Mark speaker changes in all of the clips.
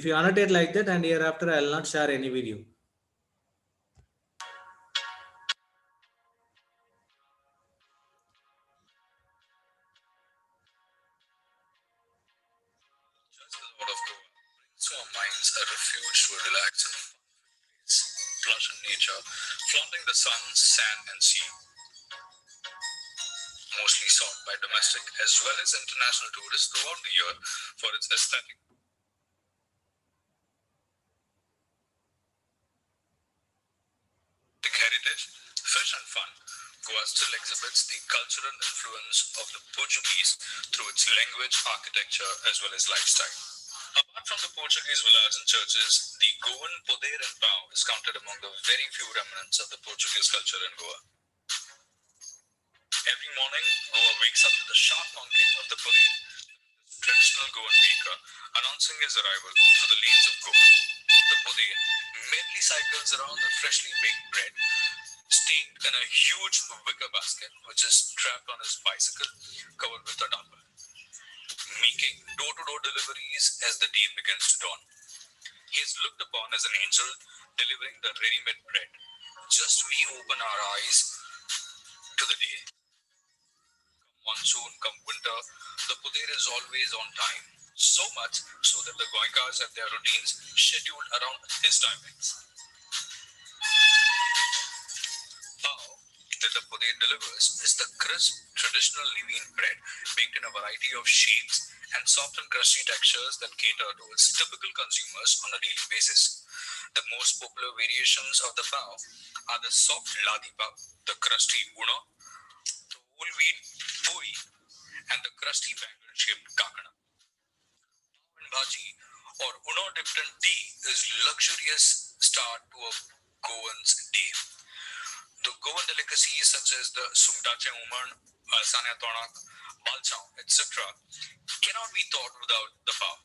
Speaker 1: If you annotate like that, and hereafter I will not share any video.
Speaker 2: Just the thought of Goa brings to our minds a refuge to relax and flush in nature, flaunting the sun, sand, and sea. Mostly sought by domestic as well as international tourists throughout the year for its aesthetic heritage, fish, and fun. Goa still exhibits the cultural influence of the Portuguese through its language, architecture, as well as lifestyle. Apart from the Portuguese villas and churches, the Goan poder and pau is counted among the very few remnants of the Portuguese culture in Goa. Every morning, Goa wakes up to the sharp honking of the poder, traditional Goan baker, announcing his arrival through the lanes of Goa. The poder merrily cycles around the freshly baked bread, staked in a huge wicker basket, which is strapped on his bicycle, covered with a dumbbell, making door-to-door deliveries as the day begins to dawn. He is looked upon as an angel delivering the ready-made bread. Just we open our eyes to the day. Come monsoon, come winter, the poder is always on time. So much so that the Goenkas have their routines scheduled around his timings. Pau that the poder delivers is the crisp, traditional lean bread baked in a variety of shapes and soft and crusty textures that cater to its typical consumers on a daily basis. The most popular variations of the pau are the soft ladi pau, the crusty una, the whole wheat puri, and the crusty bangle-shaped kakana. Pau and bhaji, or uno dipped in tea, is luxurious start to a Goan's day. The Goan delicacies such as the sumtache uman, sanya tonak, balchao, etc. cannot be thought without the pau.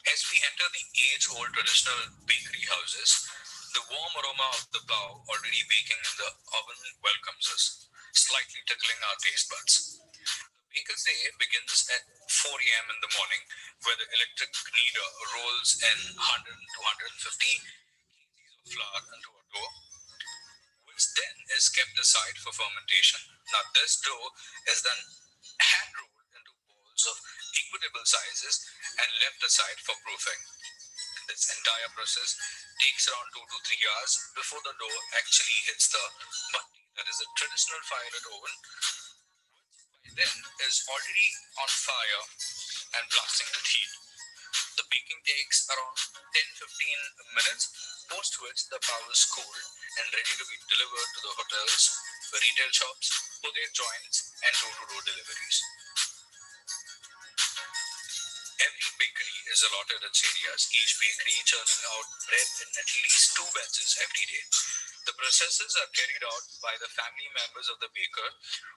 Speaker 2: As we enter the age-old traditional bakery houses, the warm aroma of the pau already baking in the oven welcomes us, slightly tickling our taste buds. The baker's day begins at 4 a.m. in the morning, where the electric kneader rolls in 100 to 150 kgs of flour into a dough, which then is kept aside for fermentation. Now, this dough is then hand rolled into balls of equitable sizes and left aside for proofing. This entire process takes around 2 to 3 hours before the dough actually hits the bhatti, that is a traditional firelit oven, which by then is already on fire and blasting with heat. The baking takes around 10-15 minutes, post which the pau is cooled and ready to be delivered to the hotels, retail shops, poder joints, and door-to-door deliveries. Every bakery is allotted its areas, each bakery churning out bread in at least 2 batches every day. The processes are carried out by the family members of the baker,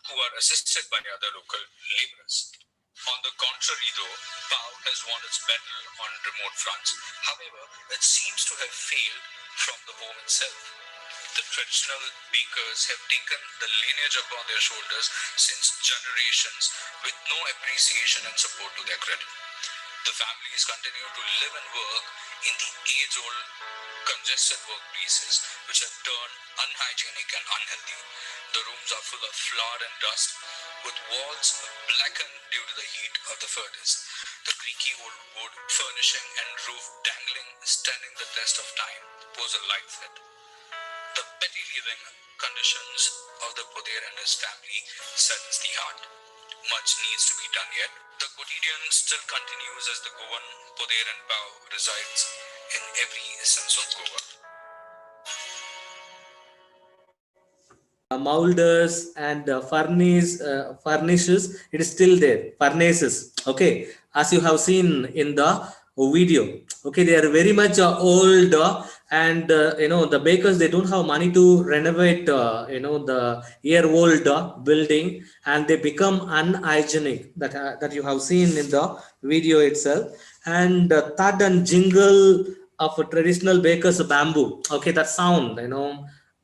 Speaker 2: who are assisted by other local laborers. On the contrary though, pau has won its battle on remote fronts. However, it seems to have failed from the home itself. The traditional bakers have taken the lineage upon their shoulders since generations with no appreciation and support to their credit. The families continue to live and work in the age-old congested workplaces which have turned unhygienic and unhealthy. The rooms are full of flour and dust, with walls blackened due to the heat of the furnace. The creaky old wood furnishing and roof dangling, standing the test of time, pose a light threat. The petty living conditions of the poder and his family saddens the heart. Much needs to be done yet. The quotidian still continues as the Goan poder and pau resides in every essence of Goa.
Speaker 1: Molders and furnaces, it is still there, furnaces, okay, as you have seen in the video. Okay, they are very much old, and the bakers, they don't have money to renovate the year old building, and they become unhygienic, that you have seen in the video itself. And thud and jingle of a traditional baker's bamboo, okay, that sound,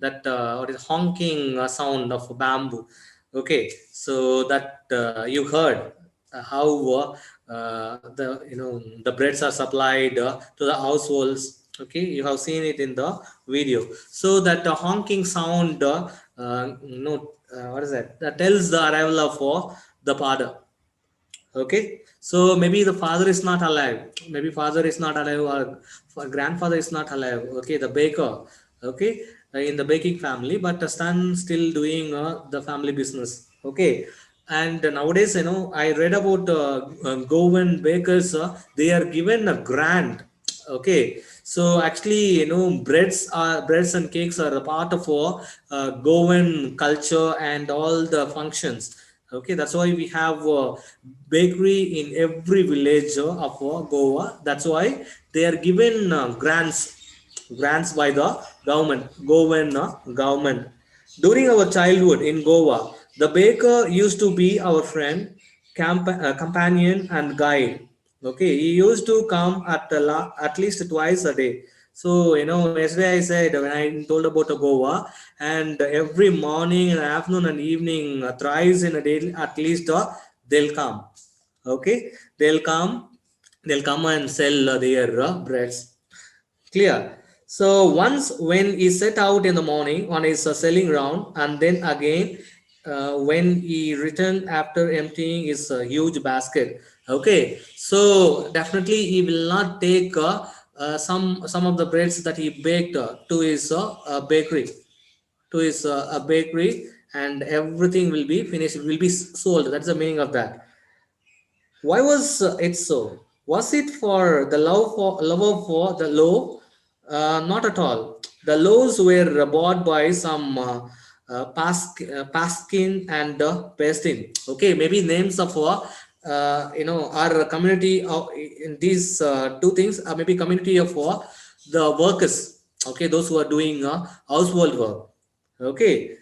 Speaker 1: that what is honking sound of bamboo, okay, so that you heard. how the the breads are supplied to the households. Okay, you have seen it in the video. So that honking sound, what is that? That tells the arrival of the father. Okay, so maybe the father is not alive, maybe father is not alive, or grandfather is not alive. Okay, the baker. Okay, in the baking family, but the son still doing the family business. Okay, and nowadays, I read about Govan bakers. They are given a grant. Okay, so actually, breads and cakes are a part of Goan culture and all the functions. Okay, that's why we have bakery in every village of Goa. That's why they are given grants by the Goan government. During our childhood in Goa, the baker used to be our friend, companion, and guide. Okay, he used to come at least twice a day. So yesterday I said when I told about Goa, and every morning and afternoon and evening, thrice in a day at least, they'll come. Okay, they'll come and sell their breads. Clear. So once when he set out in the morning on his selling round, and then again when he returned after emptying his huge basket. Okay, so definitely he will not take some of the breads that he baked to his bakery, a bakery, and everything will be finished, will be sold. That's the meaning of that. Why was it so? Was it for the love for the law? Not at all. The laws were bought by some Paskin and Pestin. Okay, maybe names of our community of in these two things. Maybe community of the workers. Okay, those who are doing household work. Okay,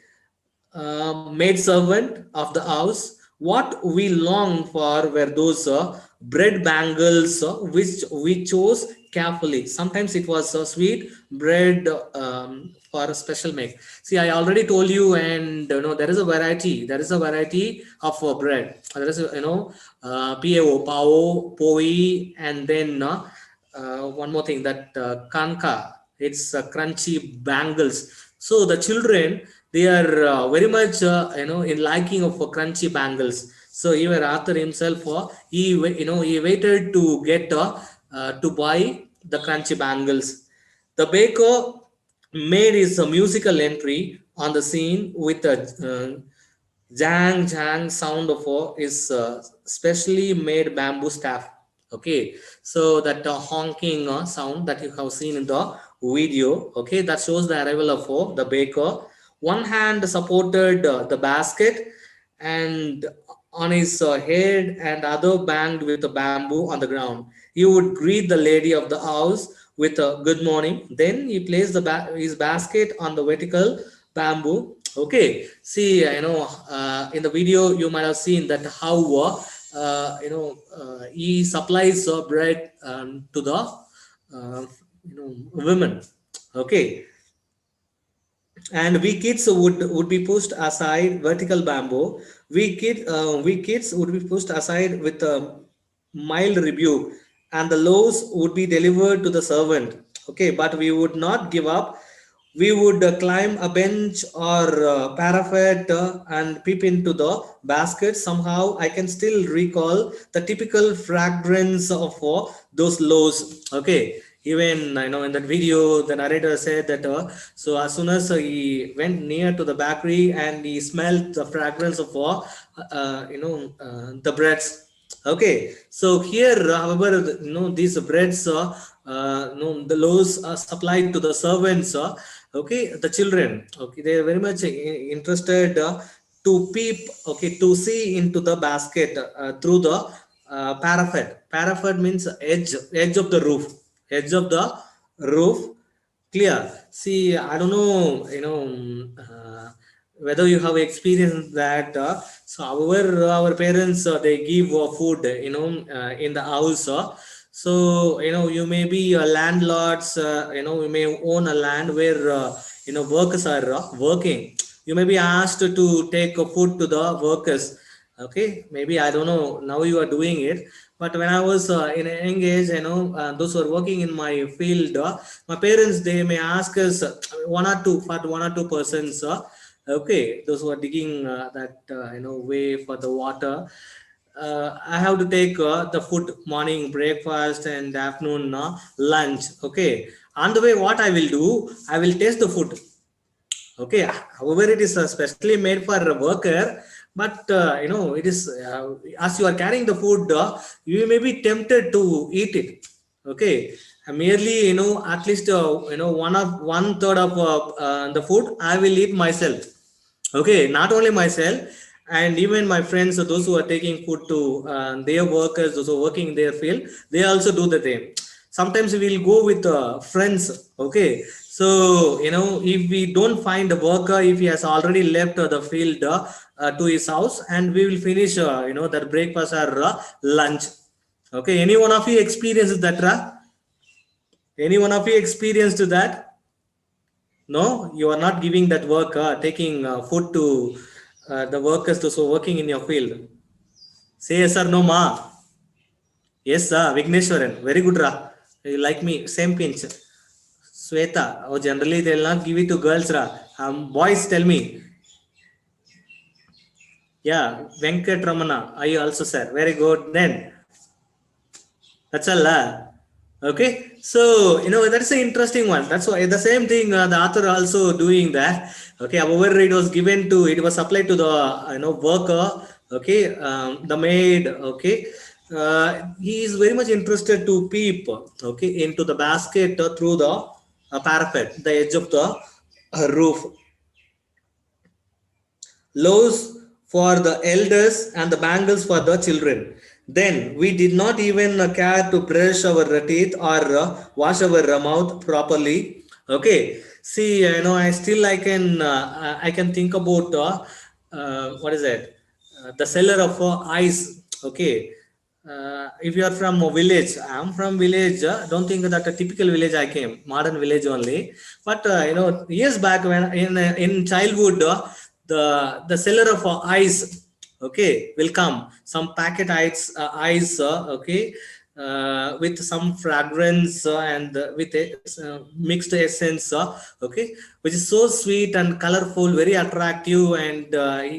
Speaker 1: maid servant of the house. What we longed for were those bread bangles, which we chose carefully. Sometimes it was sweet bread for a special make. See, I already told you, and there is a variety. There is a variety of bread. There is pao, pao, poi, and then one more thing, that kanka. It's crunchy bangles. So the children, they are very much in liking of crunchy bangles. So even Arthur himself, he waited to get to buy the crunchy bangles. The baker made his musical entry on the scene with a jang jang sound of his specially made bamboo staff. Okay, so that honking sound that you have seen in the video. Okay, that shows the arrival of the baker. One hand supported the basket, and on his head, and other banged with the bamboo on the ground. He would greet the lady of the house with a good morning. Then he placed his basket on the vertical bamboo. Okay, see, in the video you might have seen that how he supplies bread to the women. Okay, and we kids would be pushed aside vertical bamboo. We kids would be pushed aside with a mild rebuke, and the loaves would be delivered to the servant. Okay, but we would not give up. We would climb a bench or parapet and peep into the basket. Somehow I can still recall the typical fragrance of those loaves. Okay, even I know in that video the narrator said that so as soon as he went near to the bakery and he smelled the fragrance of the breads. Okay, so here, however, these breads, the loaves are supplied to the servants. Okay, the children. Okay, they are very much interested to peep. Okay, to see into the basket through the parapet. Parapet means edge of the roof, edge of the roof. Clear. See, I don't know, whether you have experienced that. So our parents, they give food, in the house. So, you may be landlords, you may own a land where, workers are working. You may be asked to take food to the workers. Okay, maybe I don't know now you are doing it, but when I was in a young age, those who are working in my field, my parents they may ask us one or two persons, okay, those who are digging that way for the water. I have to take the food, morning breakfast and afternoon lunch. Okay, on the way, what I will do, I will taste the food. Okay, however, it is specially made for a worker, but it is as you are carrying the food, you may be tempted to eat it. Okay, merely at least one third of the food I will eat myself. Okay, not only myself and even my friends, those who are taking food to their workers, those who are working in their field, they also do the same. Sometimes we will go with friends. Okay, so if we don't find a worker, if he has already left the field to his house, and we will finish that breakfast or lunch. Okay, any one of you experienced that, any one of you experienced that? No, you are not giving that work, taking food to the workers those who are working in your field. Say yes or no, ma. Yes, Vigneshwaran. Very good, Ra. You like me. Same pinch. Sweta. Oh, generally they'll not give it to girls, Ra. Boys, tell me. Yeah, Venkat Ramana. Are you also, sir? Very good. Then that's all. Okay, so that's an interesting one. That's why the same thing the author also doing that. Okay, however, it was applied to the worker. Okay, the maid. Okay, he is very much interested to peep. Okay, into the basket through the parapet, the edge of the roof. Loaves for the elders and the bangles for the children. Then we did not even care to brush our teeth or wash our mouth properly. Okay. See, I can think about what is it? The seller of ice. Okay. If you are from a village, I'm from village. Don't think that a typical village I came, modern village only. But years back when in childhood, the seller of ice, okay, will come some packet ice, okay, with some fragrance and with a mixed essence, okay, which is so sweet and colorful, very attractive, and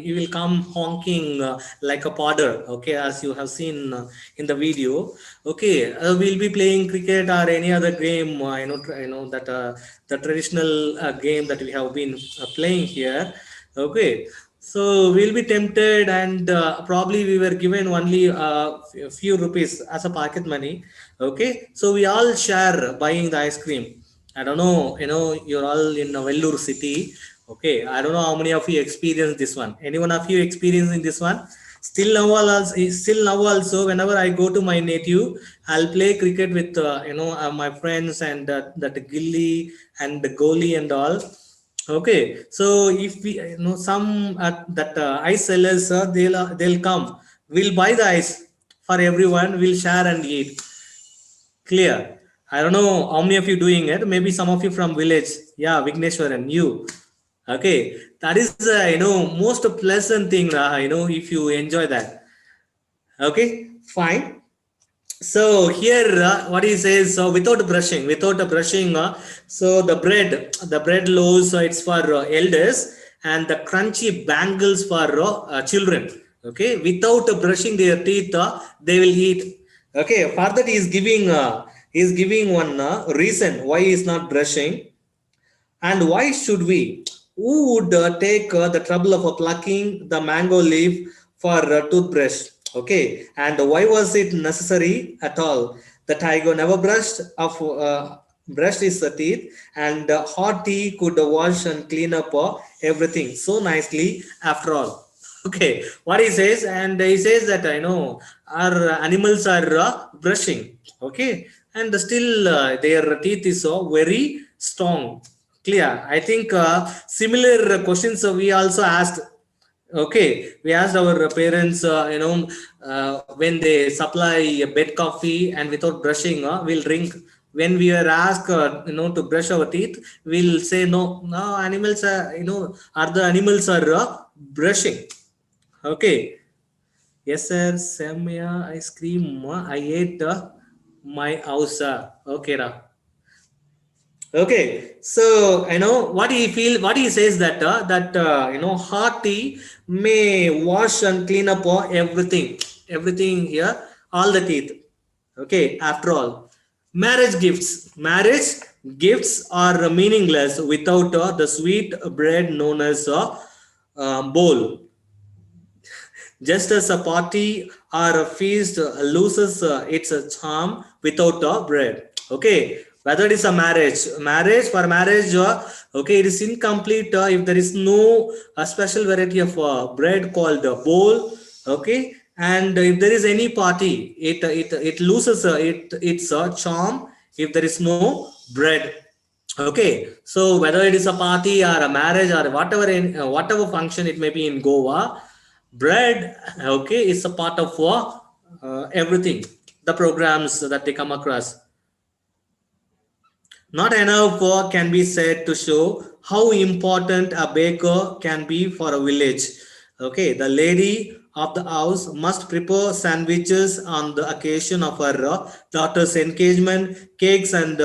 Speaker 1: you will come honking like a podder, okay, as you have seen in the video. Okay, we'll be playing cricket or any other game, that the traditional game that we have been playing here. Okay, so we'll be tempted, and probably we were given only a few rupees as a pocket money. Okay, so we all share buying the ice cream. I don't know, you're all in Vellore city. Okay, I don't know how many of you experienced this one. Any one of you experiencing this one? Still now also, whenever I go to my native, I'll play cricket with my friends, and that gilly and the goalie and all. Okay, so if we some that ice sellers, they'll come. We'll buy the ice for everyone. We'll share and eat. Clear. I don't know how many of you doing it. Maybe some of you from village. Yeah, Vigneshwaran, you. Okay, that is most pleasant thing. If you enjoy that. Okay, fine. So here, what he says, so without brushing, so the bread loaves, it's for elders, and the crunchy bangles for children. Okay, without brushing their teeth, they will eat. Okay, for that he is giving one reason why he is not brushing. And why should we? Who would take the trouble of plucking the mango leaf for a toothbrush? Okay, and why was it necessary at all? The tiger never brushed his teeth, and hot tea could wash and clean up everything so nicely after all. Okay, what he says, and he says that our animals are brushing. Okay, and still their teeth is so very strong. Clear. I think similar questions we also asked. Okay, we asked our parents, when they supply a bed coffee and without brushing, we'll drink. When we are asked, to brush our teeth, we'll say no. No, animals are, are the animals are brushing. Okay, Yes sir, semia ice cream I ate my house. Okay ra. Okay, so what he feel, what he says that hearty may wash and clean up everything here, all the teeth. Okay, after all, marriage gifts are meaningless without the sweet bread known as bowl. Just as a party or a feast loses its charm without bread. Okay, whether it is a marriage, okay, it is incomplete if there is no a special variety of bread called bowl. Okay, and if there is any party, it loses its charm if there is no bread. Okay, so whether it is a party or a marriage or whatever function it may be in Goa, bread, okay, is a part of everything, the programs that they come across. Not enough can be said to show how important a baker can be for a village. Okay, the lady of the house must prepare sandwiches on the occasion of her daughter's engagement. Cakes and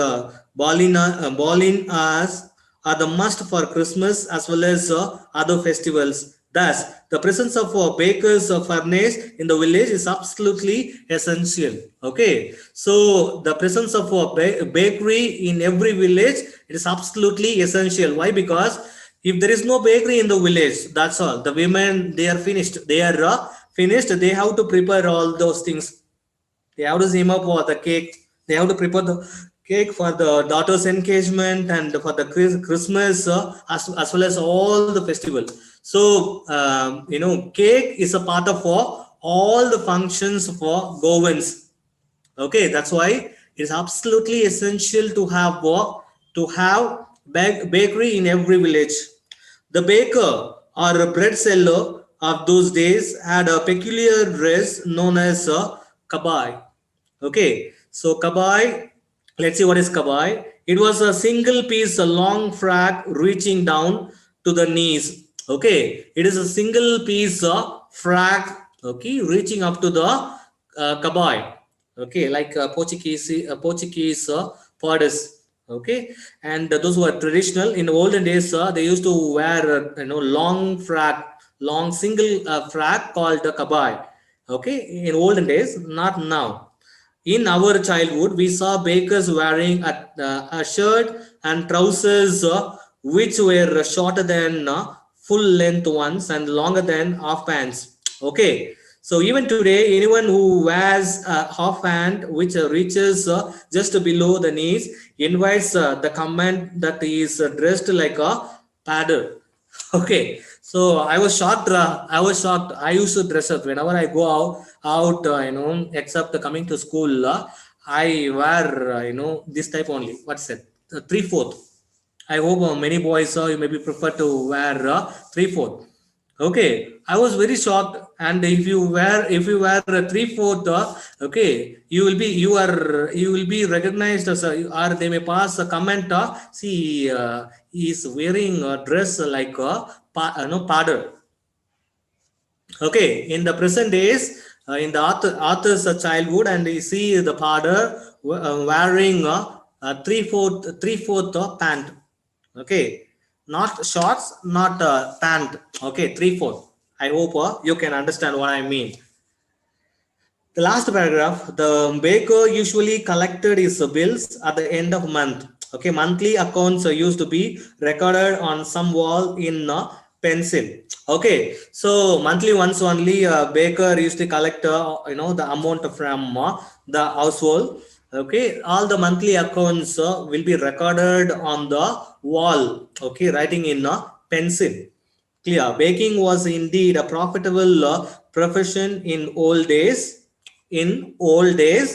Speaker 1: bolinas are the must for Christmas as well as other festivals. Thus, the presence of a baker's furnace in the village is absolutely essential. Okay, so the presence of a bakery in every village, it is absolutely essential. Why? Because if there is no bakery in the village, that's all. The women, they are finished. They are finished. They have to prepare all those things. They have to aim up for the cake. They have to prepare the cake for the daughter's engagement and for the Christmas as well as all the festival. So cake is a part of all the functions for Govans. Okay, that's why it's absolutely essential to have bakery in every village. The baker or a bread seller of those days had a peculiar dress known as a kabai. Okay, so kabai, let's see what is kabai. It was a single piece, a long frock reaching down to the knees. Okay, it is a single piece of frock, okay, reaching up to the kabai. Okay, like Portuguese borders. Okay, and those who are traditional in olden days, they used to wear long frock, long single frock called the kabai. Okay, in olden days, not now. In our childhood, we saw bakers wearing a shirt and trousers which were shorter than full length ones and longer than half pants. Okay, so even today, anyone who wears a half pant which reaches just below the knees invites the comment that he is dressed like a paddle. Okay, so I was shocked. I was shocked. I used to dress up whenever I go out. Except coming to school, I wear this type only. What's it? 3/4. I hope many boys you maybe prefer to wear 3/4. Okay, I was very shocked. And if you wear a 3/4, okay, you will be recognized as or they may pass a comment. See, he is wearing a dress like a powder. Okay, in the present days, in the author's childhood, and you see the father wearing a three fourth pant. Okay, not shorts, not pant. Okay, 3/4. I hope you can understand what I mean. The last paragraph, the baker usually collected his bills at the end of month. Okay, monthly accounts used to be recorded on some wall in pencil. Okay, so monthly once only baker used to collect the amount from the household. Okay, all the monthly accounts will be recorded on the wall. Okay, writing in pencil. Clear. Baking was indeed a profitable profession in old days. In old days,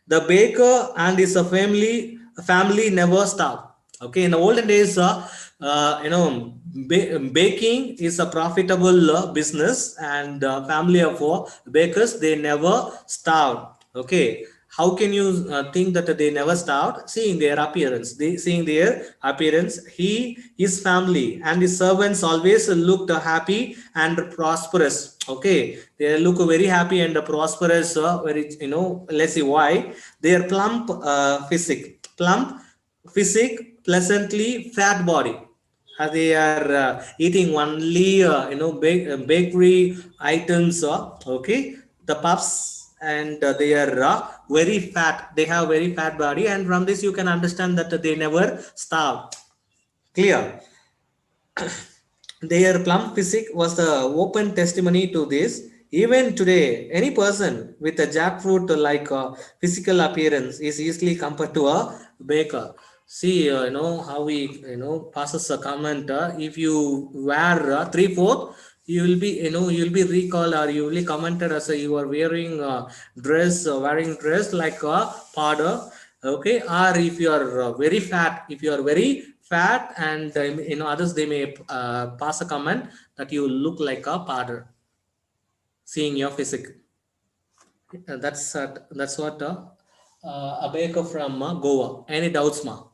Speaker 1: the baker and his family never stopped. Okay, in the olden days, baking is a profitable business, and family of bakers, they never starved. Okay, How can you think that they never starved? Seeing their appearance, seeing their appearance, his family and his servants always looked happy and prosperous. Okay, they look very happy and prosperous. Very, let's see why. Their plump physique, pleasantly fat body. They are eating only bakery items. Okay, the puffs, and they are very fat. They have very fat body, and from this you can understand that they never starve. Clear. Their plump physique was the open testimony to this. Even today, any person with a jackfruit like physical appearance is easily compared to a baker. See, how he, passes a comment. If you wear 3/4, you will be, you will be recalled, or you will be commented as you are wearing wearing dress like a powder. Okay, or if you are very fat, and others, they may pass a comment that you look like a powder, seeing your physique. That's what a baker from Goa. Any doubts, ma?